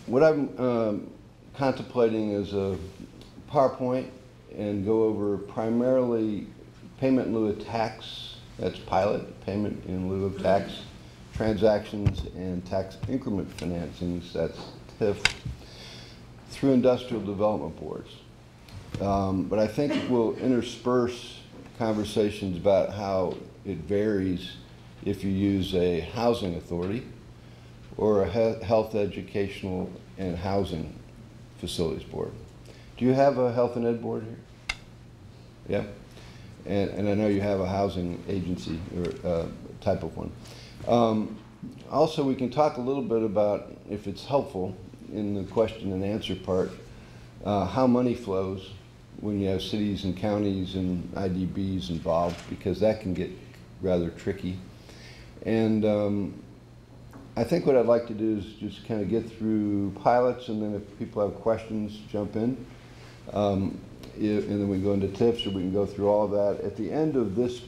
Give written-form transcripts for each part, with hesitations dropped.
What I'm contemplating is a PowerPoint and go over primarily payment in lieu of tax, that's pilot, payment in lieu of tax, transactions and tax increment financings, that's TIF, through industrial development boards. But I think we'll intersperse conversations about how it varies if you use a housing authority or a health, educational, and housing facilities board. Do you have a health and ed board here? Yeah? And I know you have a housing agency or type of one. Also, we can talk a little bit about, if it's helpful, in the question and answer part, how money flows when you have cities and counties and IDBs involved, because that can get rather tricky. And I think what I'd like to do is just kind of get through pilots, and then if people have questions, jump in. And then we go into tips, or we can go through all of that. At the end of this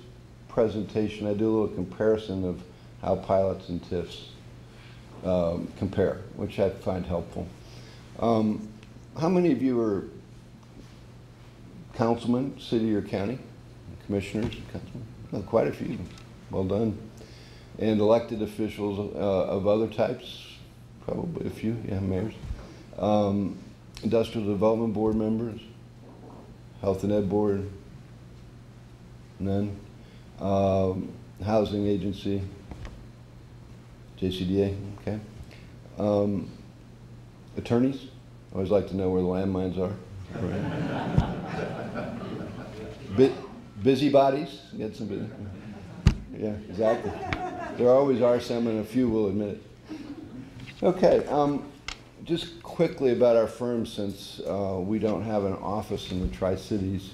presentation, I do a little comparison of how pilots and TIFs compare, which I find helpful. How many of you are councilmen, city or county, commissioners, councilmen? Oh, quite a few. Well done. And elected officials of other types, probably a few, yeah, mayors. Industrial Development Board members, Health and Ed Board, none. Housing Agency, JCDA, okay. Attorneys, I always like to know where the landmines are. Busybodies, get some busy. Yeah, exactly. There always are some, and a few will admit it. Okay, just quickly about our firm, since we don't have an office in the Tri-Cities.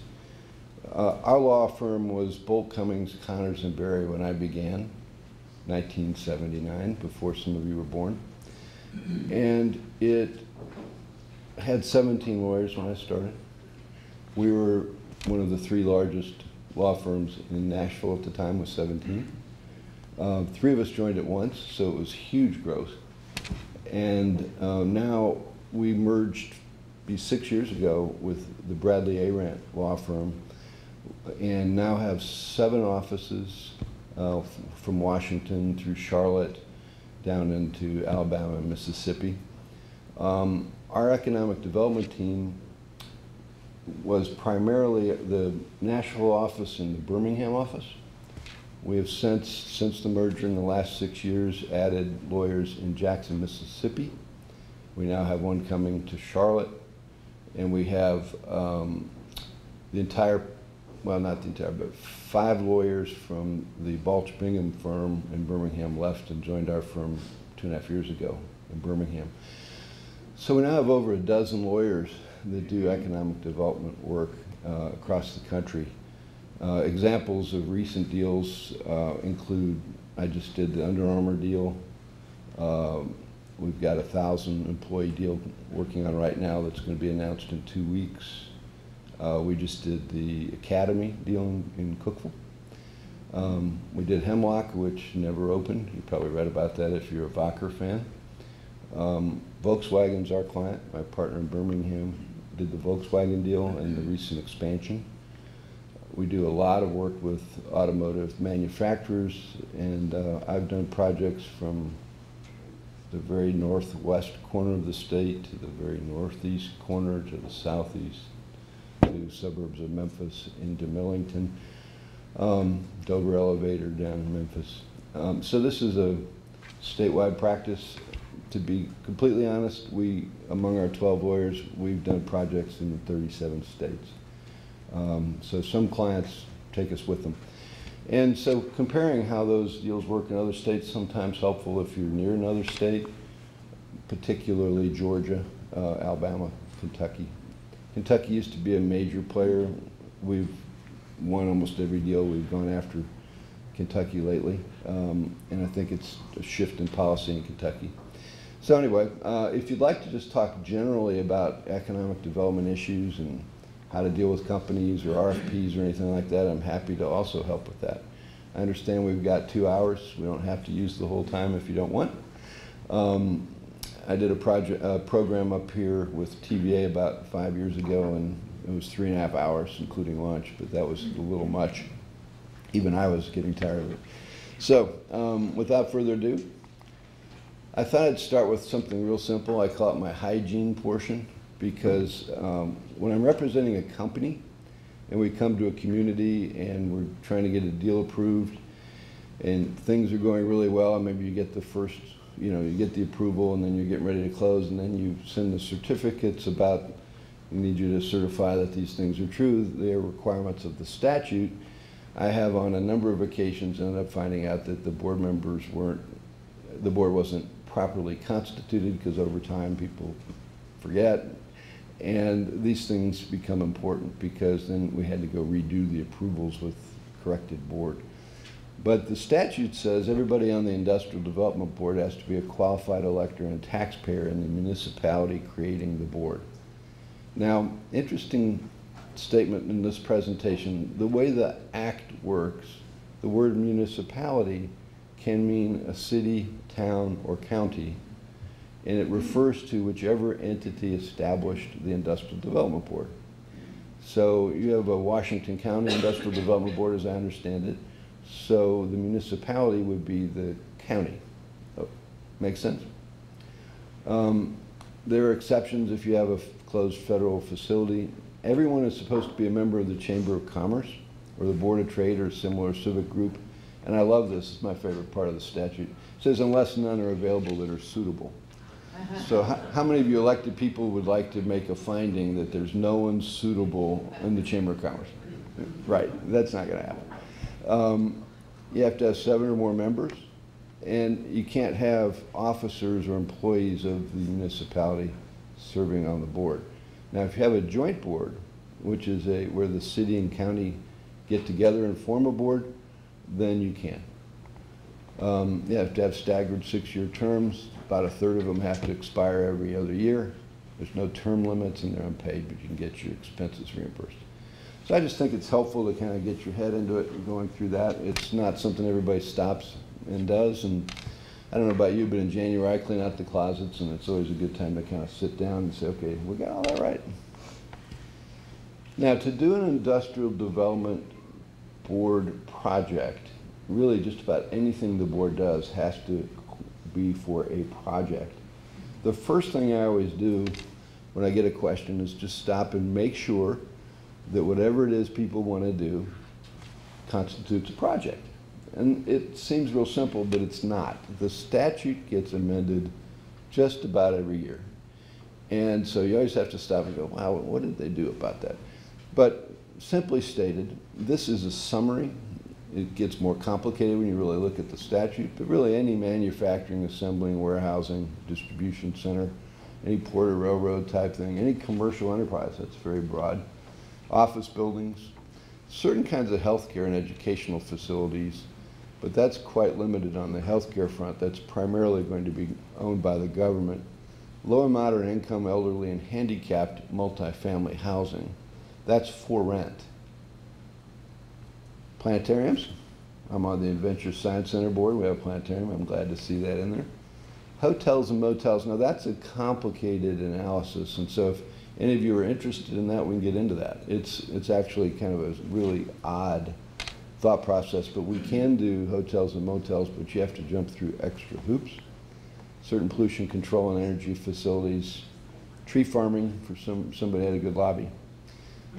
Our law firm was Bolt, Cummings, Connors, and Berry when I began, 1979, before some of you were born. And it had 17 lawyers when I started. We were one of the 3 largest law firms in Nashville at the time, with 17. 3 of us joined at once, so it was huge growth. And now we merged 6 years ago with the Bradley Arant law firm, and now have 7 offices from Washington through Charlotte down into Alabama and Mississippi. Our economic development team was primarily the Nashville office and the Birmingham office. We have since the merger in the last 6 years added lawyers in Jackson, Mississippi. We now have one coming to Charlotte, and we have the entire, well, not the entire, but 5 lawyers from the Balch Bingham firm in Birmingham left and joined our firm 2.5 years ago in Birmingham. So we now have over a dozen lawyers that do economic development work across the country. Examples of recent deals include, I just did the Under Armour deal. We've got a 1,000 employee deal working on right now that's going to be announced in 2 weeks. We just did the Academy deal in Cookeville. We did Hemlock, which never opened. You probably read about that if you're a Wacker fan. Volkswagen's our client. My partner in Birmingham did the Volkswagen deal and the recent expansion. We do a lot of work with automotive manufacturers, and I've done projects from the very northwest corner of the state to the very northeast corner to the southeast to suburbs of Memphis into Millington, Dover Elevator down in Memphis. So this is a statewide practice. To be completely honest, among our 12 lawyers, we've done projects in 37 states. So some clients take us with them. And so comparing how those deals work in other states is sometimes helpful if you're near another state, particularly Georgia, Alabama, Kentucky. Kentucky used to be a major player. We've won almost every deal. We've gone after Kentucky lately, and I think it's a shift in policy in Kentucky. So anyway, if you'd like to just talk generally about economic development issues and how to deal with companies or RFPs or anything like that, I'm happy to also help with that. I understand we've got 2 hours. We don't have to use the whole time if you don't want. I did a program up here with TVA about 5 years ago, and it was 3.5 hours, including lunch, but that was a little much. Even I was getting tired of it. So, without further ado, I thought I'd start with something real simple. I call it my hygiene portion, because when I'm representing a company and we come to a community and we're trying to get a deal approved and things are going really well, and maybe you get the first, you get the approval, and then you're getting ready to close, and then you send the certificates about, we need you to certify that these things are true, they are requirements of the statute. I have on a number of occasions ended up finding out that the board members the board wasn't properly constituted, because over time people forget, and these things become important because then we had to go redo the approvals with corrected board. But the statute says everybody on the Industrial Development Board has to be a qualified elector and taxpayer in the municipality creating the board. Now, interesting statement in this presentation, the way the act works, the word municipality can mean a city, town, or county, and it refers to whichever entity established the Industrial Development Board. So you have a Washington County Industrial Development Board, as I understand it, so the municipality would be the county. Oh, makes sense? There are exceptions if you have a closed federal facility. Everyone is supposed to be a member of the Chamber of Commerce or the Board of Trade or a similar civic group. And I love this, it's my favorite part of the statute. It says, unless none are available that are suitable. So how many of you elected people would like to make a finding that there's no one suitable in the Chamber of Commerce? Right, that's not gonna happen. You have to have 7 or more members, and you can't have officers or employees of the municipality serving on the board. Now, if you have a joint board, which is where the city and county get together and form a board, then you can. You have to have staggered 6-year terms. About 1/3 of them have to expire every other year. There's no term limits, and they're unpaid, but you can get your expenses reimbursed. So I just think it's helpful to kind of get your head into it and going through that. It's not something everybody stops and does. And I don't know about you, but in January I clean out the closets, and it's always a good time to kind of sit down and say, okay, we got all that right. Now, to do an industrial development board project, really just about anything the board does has to be for a project. The first thing I always do when I get a question is just stop and make sure that whatever it is people want to do constitutes a project. And it seems real simple, but it's not. The statute gets amended just about every year. And so you always have to stop and go, wow, what did they do about that? But simply stated, this is a summary. It gets more complicated when you really look at the statute, but really any manufacturing, assembling, warehousing, distribution center, any port or railroad type thing, any commercial enterprise, that's very broad. Office buildings, certain kinds of healthcare and educational facilities, but that's quite limited on the healthcare front. That's primarily going to be owned by the government. Low and moderate income, elderly, and handicapped multifamily housing, that's for rent. Planetariums, I'm on the Adventure Science Center board. We have a planetarium. I'm glad to see that in there. Hotels and motels, now that's a complicated analysis, and so if any of you are interested in that, we can get into that. It's actually kind of a really odd thought process, but we can do hotels and motels, but you have to jump through extra hoops. Certain pollution control and energy facilities, tree farming for somebody had a good lobby.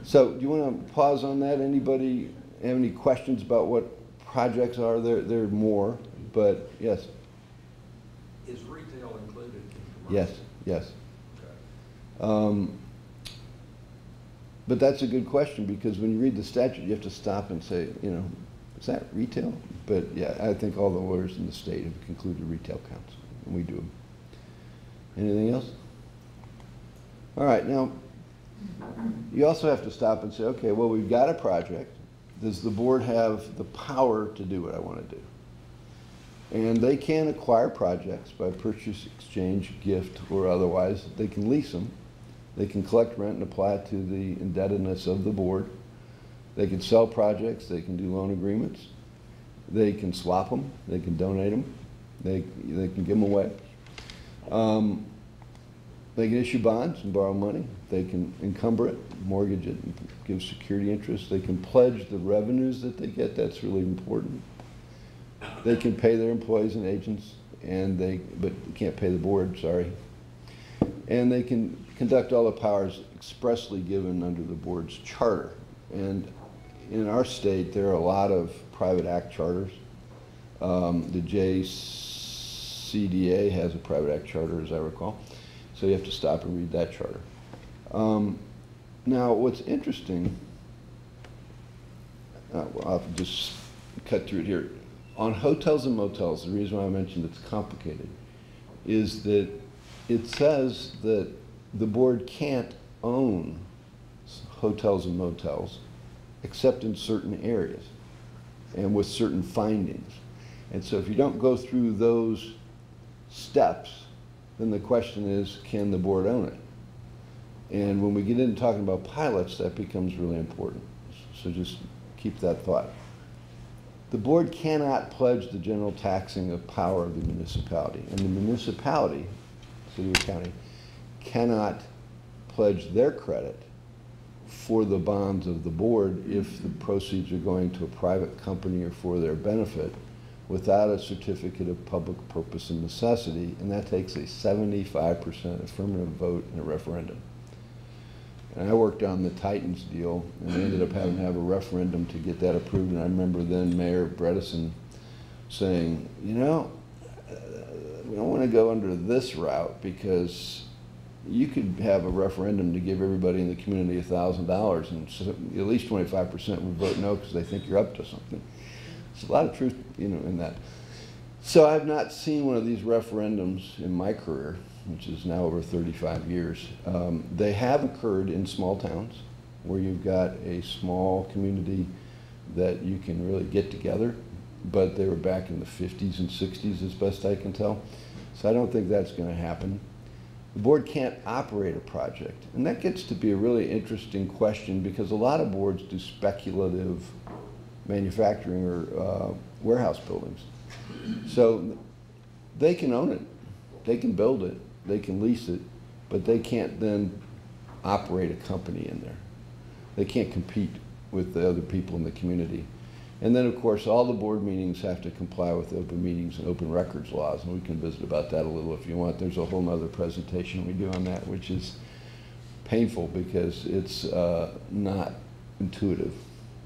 So do you want to pause on that? Anybody have any questions about what projects are? There are more, but yes. Is retail included in Yes, commercial? yes. Okay. But that's a good question, because when you read the statute, you have to stop and say, is that retail? But yeah, I think all the lawyers in the state have concluded retail counts, and we do them. Anything else? All right, now, you also have to stop and say, okay, well, we've got a project. Does the board have the power to do what I want to do? And they can acquire projects by purchase, exchange, gift, or otherwise. They can lease them. They can collect rent and apply it to the indebtedness of the board. They can sell projects. They can do loan agreements. They can swap them. They can donate them. They can give them away. They can issue bonds and borrow money. They can encumber it, mortgage it, and give security interest. They can pledge the revenues that they get. That's really important. They can pay their employees and agents, but can't pay the board, sorry. And they can conduct all the powers expressly given under the board's charter. And in our state, there are a lot of private act charters. The JCDA has a private act charter, as I recall. So you have to stop and read that charter. Now, what's interesting, I'll just cut through it here. On hotels and motels, the reason why I mentioned it's complicated is that it says that the board can't own hotels and motels except in certain areas and with certain findings. And so if you don't go through those steps, then the question is, can the board own it? And when we get into talking about pilots, that becomes really important. So just keep that thought. The board cannot pledge the general taxing of power of the municipality. And the municipality, city or county, cannot pledge their credit for the bonds of the board if the proceeds are going to a private company or for their benefit without a certificate of public purpose and necessity, and that takes a 75% affirmative vote in a referendum. And I worked on the Titans deal, and we ended up having to have a referendum to get that approved, and I remember then Mayor Bredesen saying, you know, we don't want to go under this route because you could have a referendum to give everybody in the community $1,000 and so at least 25% would vote no because they think you're up to something. There's a lot of truth, you know, in that. So I've not seen one of these referendums in my career, which is now over 35 years. They have occurred in small towns where you've got a small community that you can really get together, but they were back in the 50s and 60s as best I can tell. So I don't think that's going to happen. The board can't operate a project. And that gets to be a really interesting question because a lot of boards do speculative manufacturing or warehouse buildings. So they can own it, they can build it, they can lease it, but they can't then operate a company in there. They can't compete with the other people in the community. And then, of course, all the board meetings have to comply with open meetings and open records laws, and we can visit about that a little if you want. There's a whole other presentation we do on that, which is painful because it's not intuitive.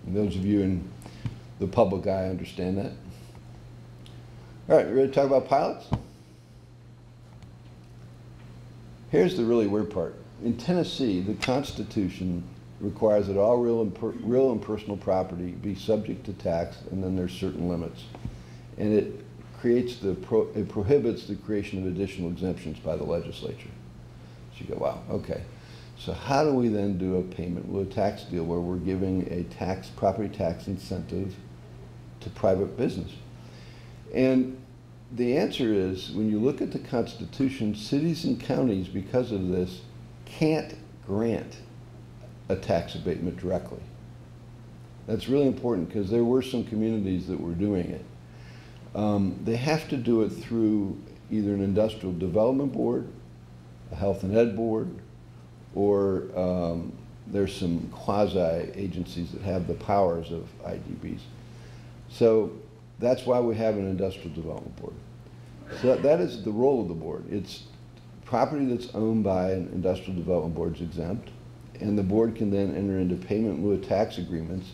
And those of you in the public eye understand that. All right, you ready to talk about pilots? Here's the really weird part. In Tennessee, the Constitution requires that all real and personal property be subject to tax, and then there's certain limits. And it creates it prohibits the creation of additional exemptions by the legislature. So you go, wow, okay. So how do we then do a payment with a tax deal where we're giving a property tax incentive to private business? And the answer is, when you look at the Constitution, cities and counties, because of this, can't grant a tax abatement directly. That's really important because there were some communities that were doing it. They have to do it through either an industrial development board, a health and ed board, or there's some quasi-agencies that have the powers of IDBs. So that's why we have an industrial development board. So that is the role of the board. It's property that's owned by an industrial development board is exempt, and the board can then enter into payment in lieu of tax agreements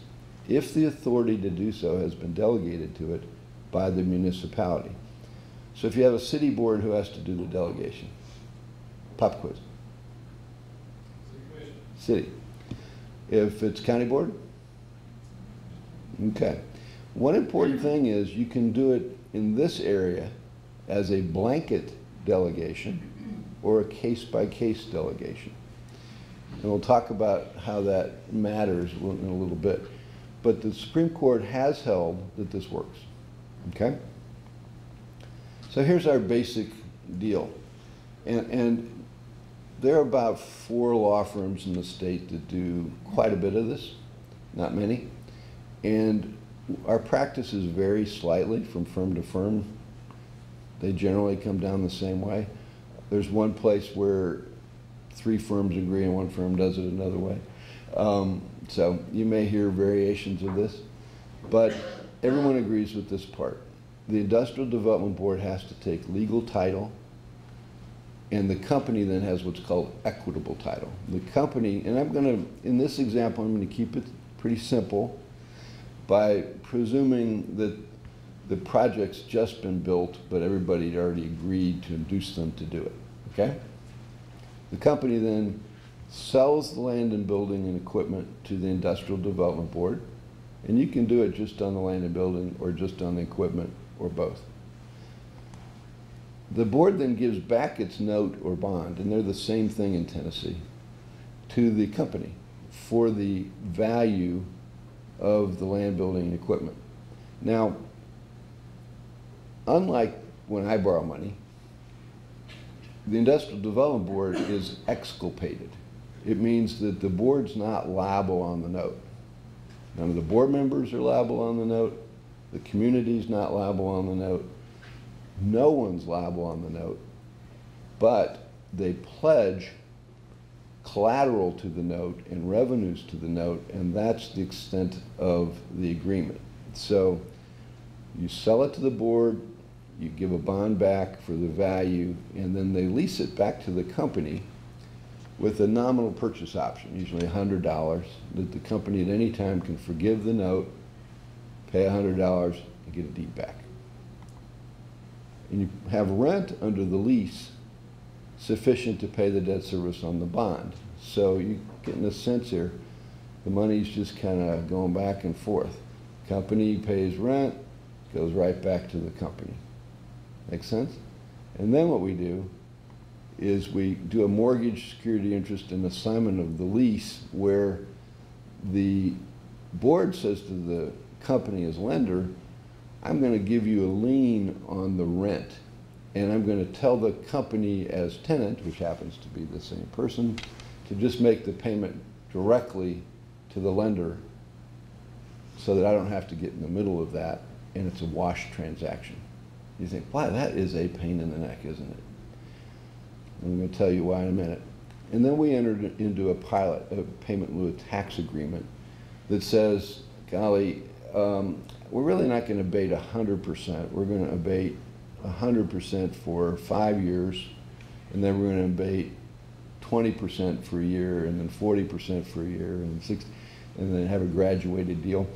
if the authority to do so has been delegated to it by the municipality. So if you have a city board who has to do the delegation, pop quiz. City. If it's county board? Okay. One important thing is you can do it in this area as a blanket delegation or a case-by-case delegation. And we'll talk about how that matters in a little bit. But the Supreme Court has held that this works, okay? So here's our basic deal. And there are about 4 law firms in the state that do quite a bit of this, not many. And our practices vary slightly from firm to firm. They generally come down the same way. There's one place where 3 firms agree and 1 firm does it another way. So you may hear variations of this, but everyone agrees with this part. The Industrial Development Board has to take legal title, and the company then has what's called equitable title. The company, and I'm going to, in this example, I'm going to keep it pretty simple by presuming that the project's just been built, but everybody had already agreed to induce them to do it, okay? The company then sells the land and building and equipment to the Industrial Development Board, and you can do it just on the land and building or just on the equipment or both. The board then gives back its note or bond, and they're the same thing in Tennessee, to the company for the value of the land, building, and equipment. Now, unlike when I borrow money, the Industrial Development Board is exculpated. It means that the board's not liable on the note. None of the board members are liable on the note. The community's not liable on the note. No one's liable on the note, but they pledge collateral to the note and revenues to the note, and that's the extent of the agreement. So you sell it to the board, you give a bond back for the value, and then they lease it back to the company with a nominal purchase option, usually $100, that the company at any time can forgive the note, pay $100, and get a deed back. And you have rent under the lease sufficient to pay the debt service on the bond. So you get in a sense here, the money's just kind of going back and forth. Company pays rent, goes right back to the company. Make sense? And then what we do is we do a mortgage security interest and assignment of the lease, where the board says to the company as lender, I'm going to give you a lien on the rent, and I'm going to tell the company as tenant, which happens to be the same person, to just make the payment directly to the lender so that I don't have to get in the middle of that, and it's a wash transaction. You think, wow, that is a pain in the neck, isn't it? I'm going to tell you why in a minute. And then we entered into a payment in lieu of tax agreement that says, golly, we're really not going to abate 100%. We're going to abate 100% for 5 years, and then we're going to abate 20% for a year, and then 40% for a year, and and then have a graduated deal.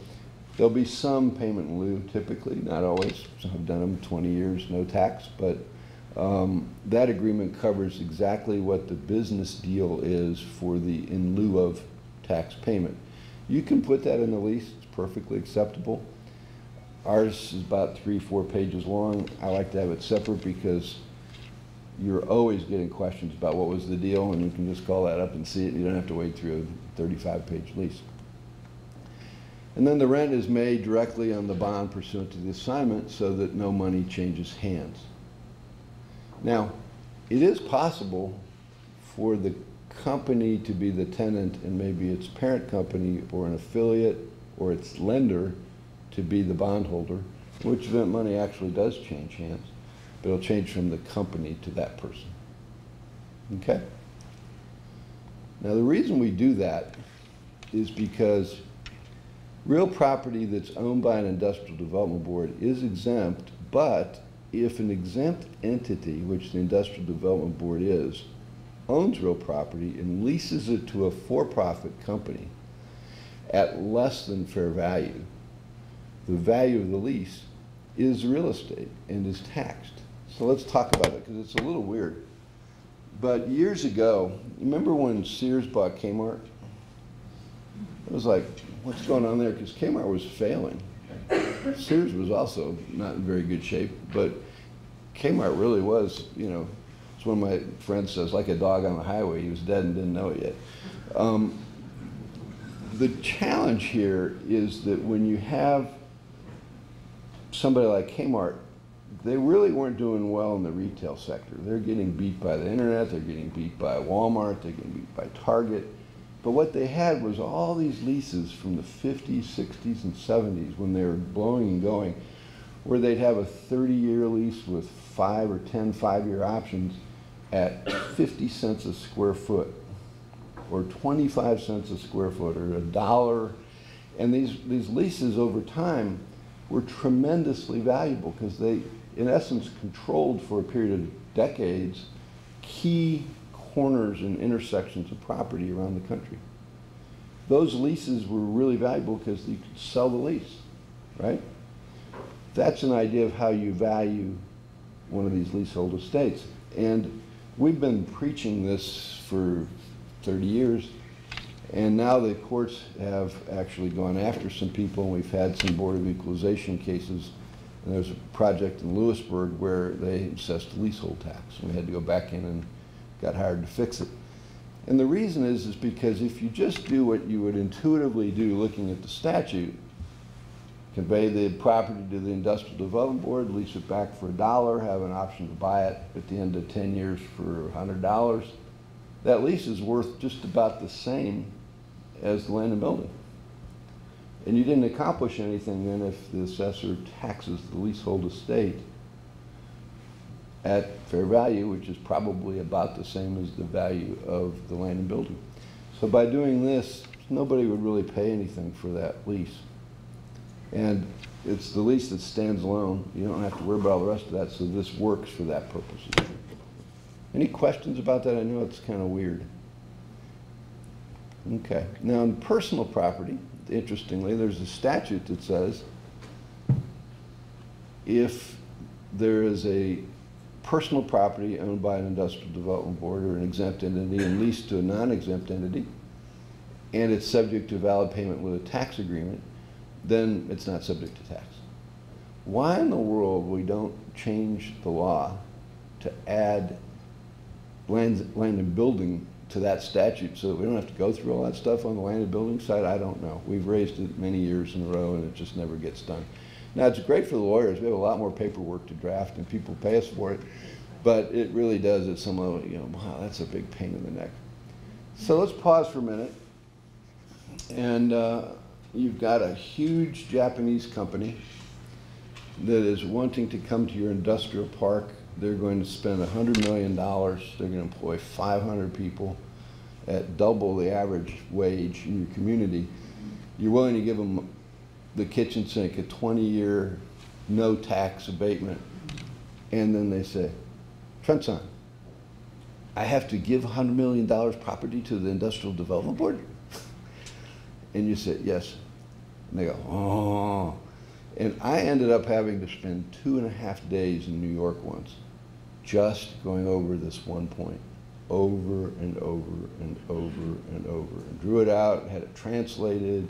There'll be some payment in lieu, typically, not always. Some have done them 20 years, no tax, but that agreement covers exactly what the business deal is for the in lieu of tax payment. You can put that in the lease, it's perfectly acceptable. Ours is about 3-4 pages long. I like to have it separate because you're always getting questions about what was the deal, and you can just call that up and see it. You don't have to wade through a 35-page lease. And then the rent is made directly on the bond pursuant to the assignment so that no money changes hands. Now, it is possible for the company to be the tenant and maybe its parent company or an affiliate or its lender to be the bondholder, in which event money actually does change hands, but it'll change from the company to that person. Okay? Now, the reason we do that is because real property that's owned by an industrial development board is exempt, but if an exempt entity, which the industrial development board is, owns real property and leases it to a for-profit company at less than fair value, the value of the lease is real estate and is taxed. So let's talk about it, because it's a little weird. But years ago, remember when Sears bought Kmart? It was like, what's going on there? Because Kmart was failing. Sears was also not in very good shape, but Kmart really was, you know, it's one of my friends says, like a dog on the highway. He was dead and didn't know it yet. The challenge here is that when you have somebody like Kmart, they really weren't doing well in the retail sector. They're getting beat by the internet, they're getting beat by Walmart, they're getting beat by Target. But what they had was all these leases from the 50s, 60s, and 70s when they were blowing and going, where they'd have a 30-year lease with 5 or 10 5-year options, at 50 cents a square foot, or 25 cents a square foot, or $1. And these leases over time were tremendously valuable because they, in essence, controlled for a period of decades key corners and intersections of property around the country. Those leases were really valuable because you could sell the lease, right? That's an idea of how you value one of these leasehold estates. And we've been preaching this for 30 years, and now the courts have actually gone after some people, and we've had some Board of Equalization cases. And there's a project in Lewisburg where they assessed leasehold tax, and we had to go back in and got hired to fix it. And the reason is because if you just do what you would intuitively do looking at the statute, convey the property to the Industrial Development Board, lease it back for $1, have an option to buy it at the end of 10 years for $100, that lease is worth just about the same as the land and building. And you didn't accomplish anything then if the assessor taxes the leasehold estate at fair value, which is probably about the same as the value of the land and building. So by doing this, nobody would really pay anything for that lease. And it's the lease that stands alone. You don't have to worry about all the rest of that, so this works for that purpose. Any questions about that? I know it's kind of weird. Okay, now in personal property, interestingly, there's a statute that says if there is a personal property owned by an industrial development board or an exempt entity and leased to a non-exempt entity, and it's subject to valid payment with a tax agreement, then it's not subject to tax. Why in the world we don't change the law to add land and building to that statute so that we don't have to go through all that stuff on the land and building side? I don't know. We've raised it many years in a row and it just never gets done. Now it's great for the lawyers. We have a lot more paperwork to draft and people pay us for it, but it really does at some level, you know, wow, that's a big pain in the neck. So let's pause for a minute. And you've got a huge Japanese company that is wanting to come to your industrial park. They're going to spend $100 million. They're going to employ 500 people at double the average wage in your community. You're willing to give them the kitchen sink, a 20-year no tax abatement, and then they say, Trent-san, I have to give $100 million property to the Industrial Development Board? And you say, yes. And they go, oh. And I ended up having to spend 2.5 days in New York once, just going over this one point, over and over and over and over, and drew it out, had it translated,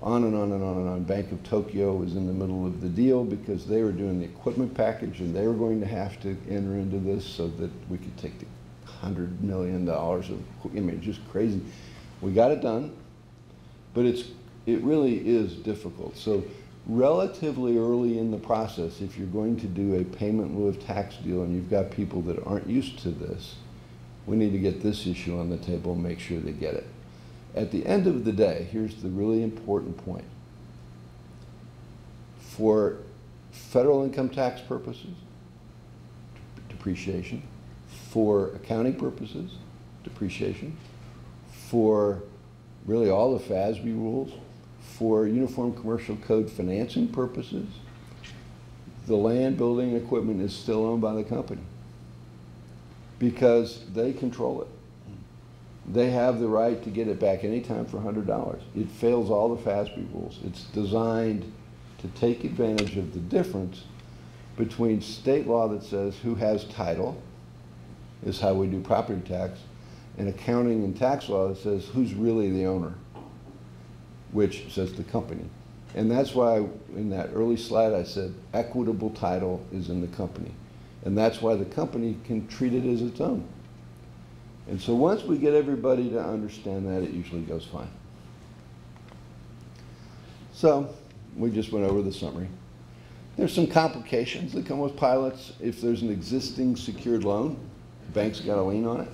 on and on and on and on. Bank of Tokyo was in the middle of the deal because they were doing the equipment package and they were going to have to enter into this so that we could take the $100 million of, I mean, just crazy. We got it done, but it really is difficult. So relatively early in the process, if you're going to do a payment in lieu of tax deal and you've got people that aren't used to this, we need to get this issue on the table and make sure they get it. At the end of the day, here's the really important point. For federal income tax purposes, depreciation. For accounting purposes, depreciation. For really all the FASB rules. For Uniform Commercial Code financing purposes, the land, building, and equipment is still owned by the company because they control it. They have the right to get it back anytime for $100. It fails all the FASB rules. It's designed to take advantage of the difference between state law that says who has title is how we do property tax, and accounting and tax law that says who's really the owner, which says the company. And that's why in that early slide I said equitable title is in the company. And that's why the company can treat it as its own. And so once we get everybody to understand that, it usually goes fine. So we just went over the summary. There's some complications that come with pilots. If there's an existing secured loan, the bank's got a lien on it,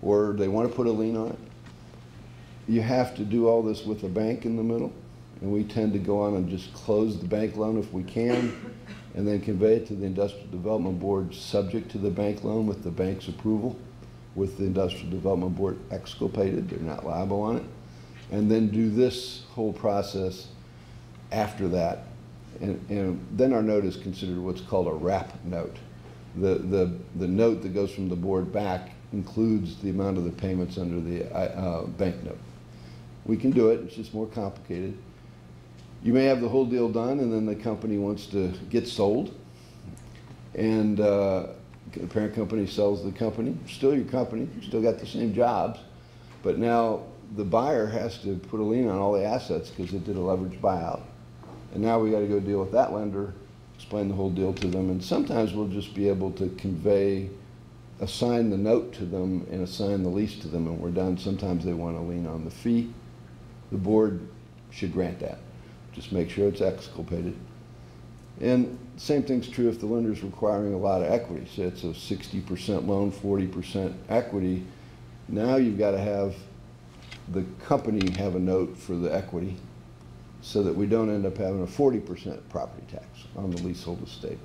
or they want to put a lien on it. You have to do all this with a bank in the middle, and we tend to go on and just close the bank loan if we can, and then convey it to the Industrial Development Board subject to the bank loan with the bank's approval, with the Industrial Development Board exculpated, they're not liable on it, and then do this whole process after that. And then our note is considered what's called a wrap note. The note that goes from the board back includes the amount of the payments under the bank note. We can do it, it's just more complicated. You may have the whole deal done and then the company wants to get sold, and the parent company sells the company. Still your company, you still got the same jobs, but now the buyer has to put a lien on all the assets because it did a leveraged buyout. And now we got to go deal with that lender, explain the whole deal to them, and sometimes we'll just be able to assign the note to them and assign the lease to them, and we're done. Sometimes they want to lien on the fee. The board should grant that. Just make sure it's exculpated. And same thing's true if the lender's requiring a lot of equity. Say it's a 60% loan, 40% equity. Now you've got to have the company have a note for the equity so that we don't end up having a 40% property tax on the leasehold estate.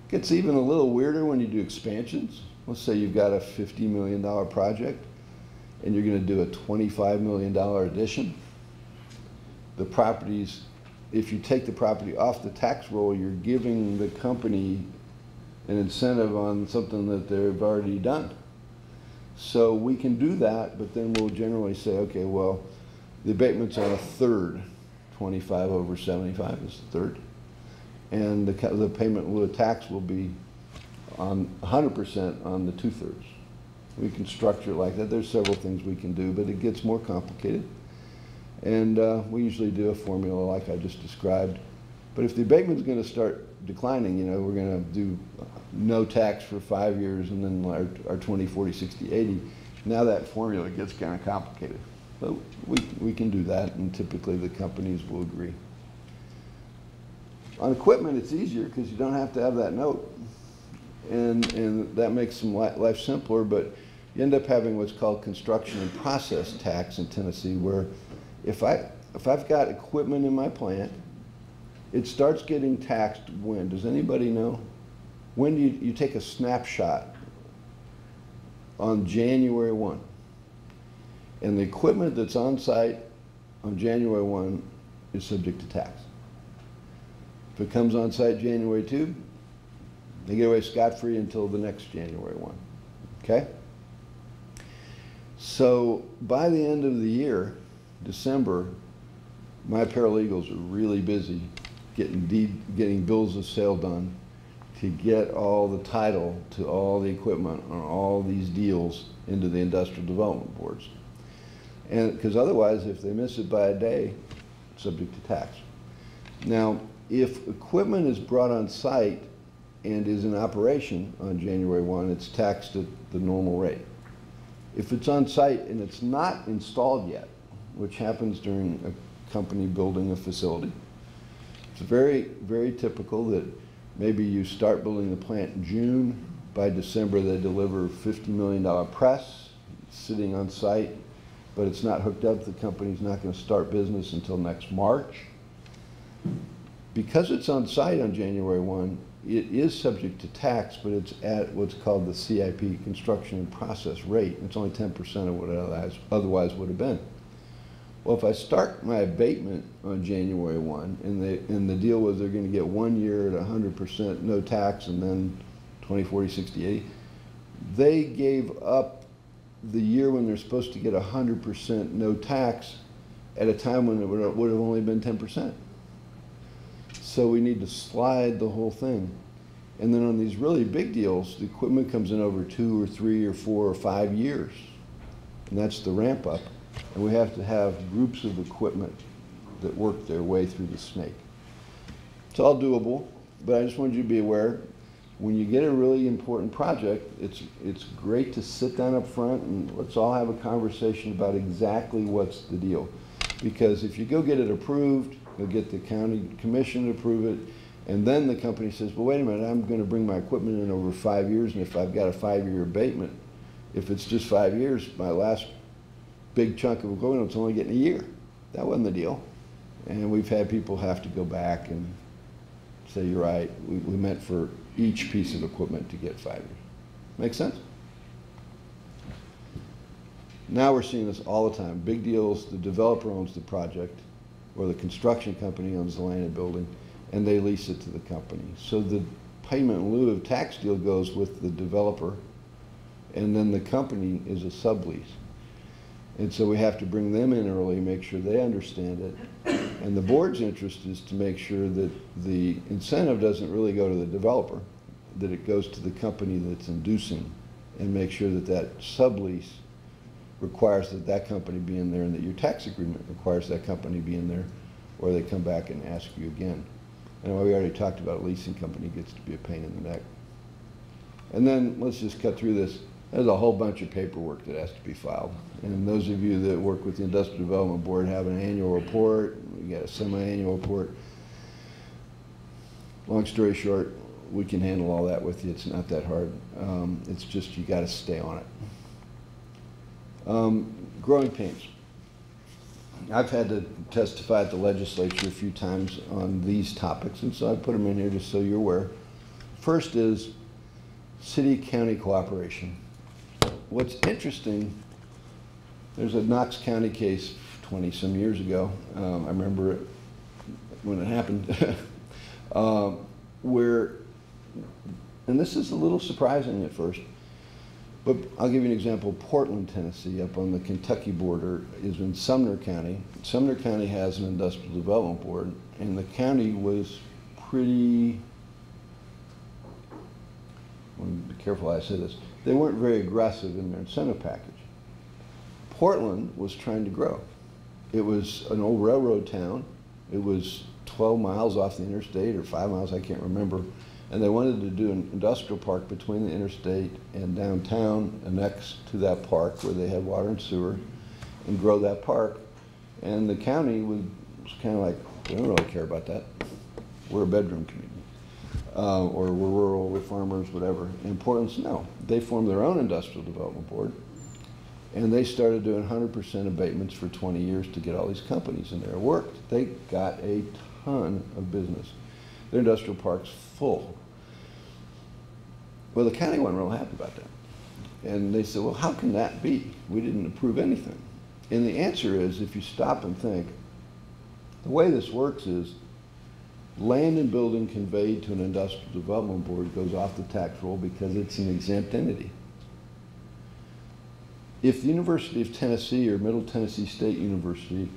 Gets even a little weirder when you do expansions. Let's say you've got a $50 million project and you're going to do a $25 million addition. The properties, if you take the property off the tax roll, you're giving the company an incentive on something that they've already done. So we can do that, but then we'll generally say, okay, well, the abatement's on a third. 25 over 75 is the third. And the payment in lieu of tax will be on 100% on the 2/3. We can structure it like that. There's several things we can do, but it gets more complicated. And we usually do a formula like I just described. But if the abatement's going to start declining, you know, we're going to do no tax for 5 years and then our 20, 40, 60, 80. Now that formula gets kind of complicated. But we can do that, and typically the companies will agree. On equipment, it's easier because you don't have to have that note. And that makes some life simpler, but you end up having what's called construction and process tax in Tennessee, where if I've got equipment in my plant, it starts getting taxed when? Does anybody know? When do you take a snapshot? On January 1. And the equipment that's on site on January 1 is subject to tax. If it comes on site January 2, they get away scot-free until the next January 1. Okay? So by the end of the year, December, my paralegals are really busy getting bills of sale done to get all the title to all the equipment on all these deals into the industrial development boards. And because otherwise, if they miss it by a day, it's subject to tax. Now, if equipment is brought on site and is in operation on January 1, it's taxed at the normal rate. If it's on site and it's not installed yet, which happens during a company building a facility, it's very, very typical that maybe you start building the plant in June, by December they deliver $50 million press, sitting on site, but it's not hooked up, the company's not going to start business until next March. Because it's on site on January 1, it is subject to tax, but it's at what's called the CIP, construction and process rate. It's only 10% of what it otherwise would have been. Well, if I start my abatement on January 1, and the deal was they're going to get 1 year at 100% no tax, and then 20, 40, 60, 80, they gave up the year when they're supposed to get 100% no tax at a time when it would have only been 10%. So we need to slide the whole thing. And then on these really big deals, the equipment comes in over 2 or 3 or 4 or 5 years. And that's the ramp up. And we have to have groups of equipment that work their way through the snake. It's all doable, but I just wanted you to be aware, when you get a really important project, it's great to sit down up front and let's all have a conversation about exactly what's the deal. Because if you go get it approved, you'll get the county commission to approve it, and then the company says, well, wait a minute, I'm going to bring my equipment in over 5 years, and if I've got a 5-year abatement, if it's just 5 years, my last big chunk of equipment, it's only getting a year. That wasn't the deal. And we've had people have to go back and say you're right, we meant for each piece of equipment to get 5 years. Make sense? Now we're seeing this all the time. Big deals, the developer owns the project, or the construction company owns the land and building, and they lease it to the company. So the payment in lieu of tax deal goes with the developer, and then the company is a sublease. And so we have to bring them in early, make sure they understand it. And the board's interest is to make sure that the incentive doesn't really go to the developer, that it goes to the company that's inducing, and make sure that that sublease requires that that company be in there, and that your tax agreement requires that company be in there, or they come back and ask you again. And we already talked about a leasing company gets to be a pain in the neck. And then let's just cut through this. There's a whole bunch of paperwork that has to be filed. And those of you that work with the Industrial Development Board have an annual report, you got a semi-annual report. Long story short, we can handle all that with you. It's not that hard. It's just you got to stay on it. Growing pains. I've had to testify at the legislature a few times on these topics, and so I put them in here just so you're aware. First is city-county cooperation. What's interesting, there's a Knox County case 20-some years ago. I remember it when it happened, where, and this is a little surprising at first, but I'll give you an example. Portland, Tennessee, up on the Kentucky border, is in Sumner County. Sumner County has an industrial development board, and the county was pretty, I want to be careful how I say this, they weren't very aggressive in their incentive package. Portland was trying to grow. It was an old railroad town. It was 12 miles off the interstate, or 5 miles, I can't remember. And they wanted to do an industrial park between the interstate and downtown, and next to that park where they had water and sewer, and grow that park. And the county was kind of like, we don't really care about that. We're a bedroom community. Or we're rural, we're farmers, whatever. And Portland said no. They formed their own industrial development board, and they started doing 100% abatements for 20 years to get all these companies in there. It worked. They got a ton of business. Their industrial park's full. Well, the county wasn't real happy about that. And they said, well, how can that be? We didn't approve anything. And the answer is, if you stop and think, the way this works is land and building conveyed to an industrial development board goes off the tax roll because it's an exempt entity. If the University of Tennessee or Middle Tennessee State University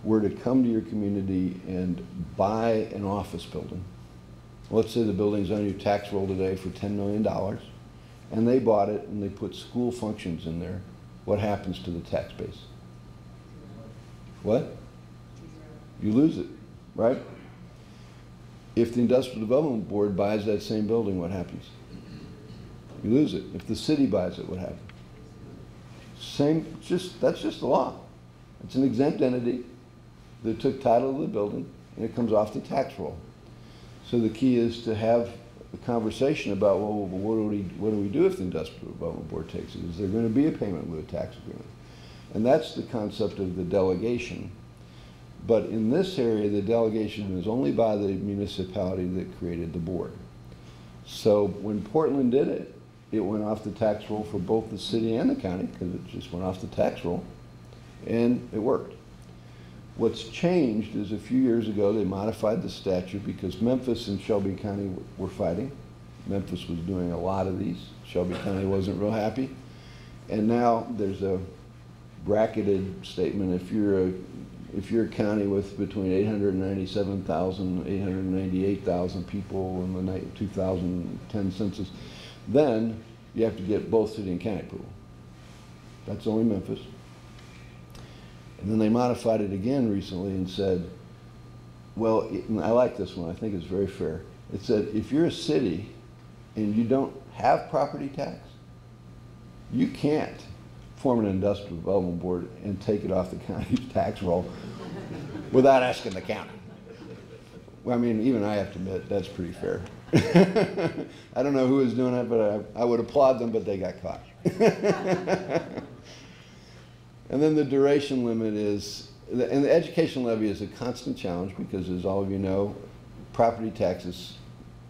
were to come to your community and buy an office building, let's say the building's on your tax roll today for $10 million, and they bought it and they put school functions in there, what happens to the tax base? What? You lose it, right? If the Industrial Development Board buys that same building, what happens? You lose it. If the city buys it, what happens? Same, that's just the law. It's an exempt entity that took title of the building, and it comes off the tax roll. So the key is to have a conversation about, well, what do we do if the Industrial Development Board takes it? Is there going to be a payment with a tax agreement? And that's the concept of the delegation. But in this area, the delegation is only by the municipality that created the board. So when Portland did it, it went off the tax roll for both the city and the county, because it just went off the tax roll, and it worked. What's changed is a few years ago they modified the statute because Memphis and Shelby County were fighting. Memphis was doing a lot of these. Shelby County wasn't real happy. And now there's a bracketed statement. If you're a county with between 897,000 and 898,000 people in the 2010 census, then you have to get both city and county approval. That's only Memphis. And then they modified it again recently and said, well, and I like this one, I think it's very fair. It said, if you're a city and you don't have property tax, you can't form an industrial development board and take it off the county's tax roll without asking the county. Well, I mean, even I have to admit, that's pretty fair. I don't know who was doing it, but I would applaud them, but they got caught. And then the duration limit is, and the education levy is a constant challenge because, as all of you know, property taxes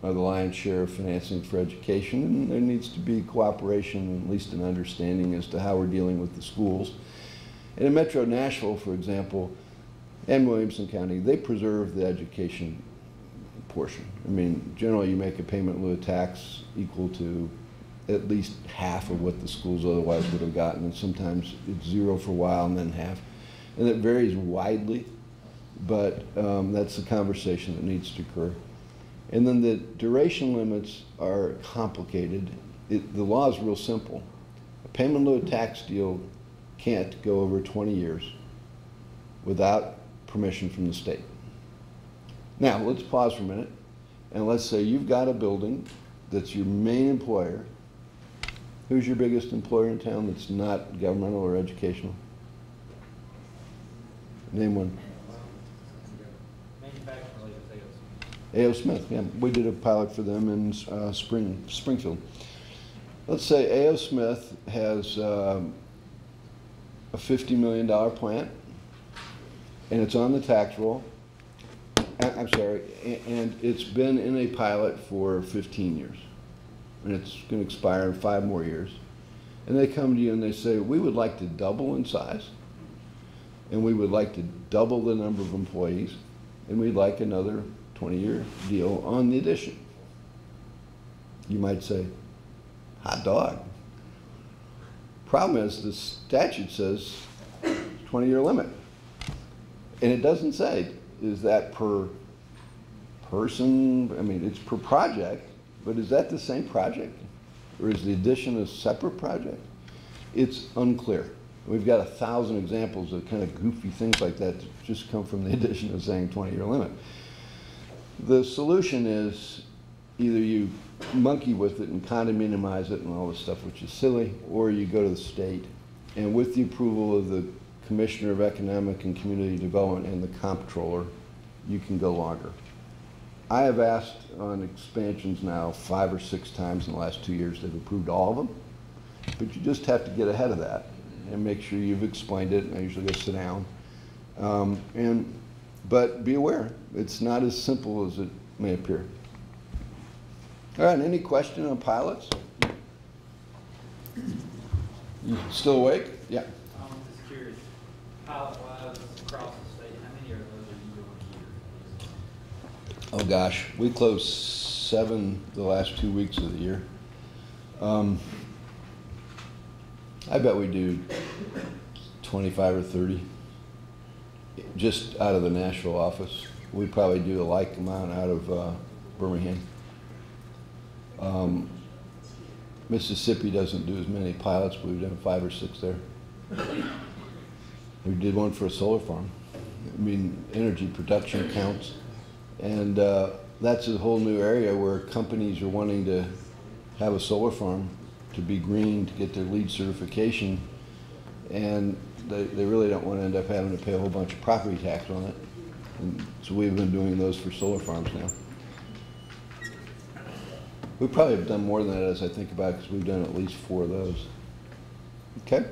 are the lion's share of financing for education, and there needs to be cooperation, at least an understanding as to how we're dealing with the schools. And in Metro Nashville, for example, and Williamson County, they preserve the education portion. I mean, generally you make a payment in lieu of tax equal to at least half of what the schools otherwise would have gotten, and sometimes it's zero for a while and then half. And it varies widely, but that's a conversation that needs to occur. And then the duration limits are complicated. The law is real simple. A payment in lieu of tax deal can't go over 20 years without permission from the state. Now, let's pause for a minute, and let's say you've got a building that's your main employer. Who's your biggest employer in town that's not governmental or educational? Name one. A.O. Smith, yeah. We did a pilot for them in Springfield. Let's say A.O. Smith has a $50 million plant, and it's on the tax roll. I'm sorry, and it's been in a pilot for 15 years. And it's going to expire in 5 more years. And they come to you and they say, we would like to double in size, and we would like to double the number of employees, and we'd like another 20-year deal on the addition. You might say, hot dog. Problem is, the statute says 20-year limit. And it doesn't say, is that per person? I mean, it's per project, but is that the same project? Or is the addition a separate project? It's unclear. We've got 1,000 examples of kind of goofy things like that just come from the addition of saying 20-year limit. The solution is either you monkey with it and condominiumize it and all this stuff, which is silly, or you go to the state, and with the approval of the Commissioner of Economic and Community Development and the Comptroller, you can go longer. I have asked on expansions now 5 or 6 times in the last 2 years. They've approved all of them, but you just have to get ahead of that and make sure you've explained it. I usually go sit down. But be aware, it's not as simple as it may appear. All right, any question on pilots? You still awake? Yeah. I'm just curious, pilot-wise across the state, how many of those are you doing a year? Oh gosh, we closed 7 the last 2 weeks of the year. I bet we do 25 or 30 just out of the Nashville office. We probably do a like amount out of Birmingham. Mississippi doesn't do as many pilots, but we've done 5 or 6 there. We did one for a solar farm. I mean, energy production counts. And that's a whole new area where companies are wanting to have a solar farm to be green, to get their LEED certification, and they really don't want to end up having to pay a whole bunch of property tax on it. And so we've been doing those for solar farms now. We probably have done more than that as I think about it, because we've done at least 4 of those. Okay?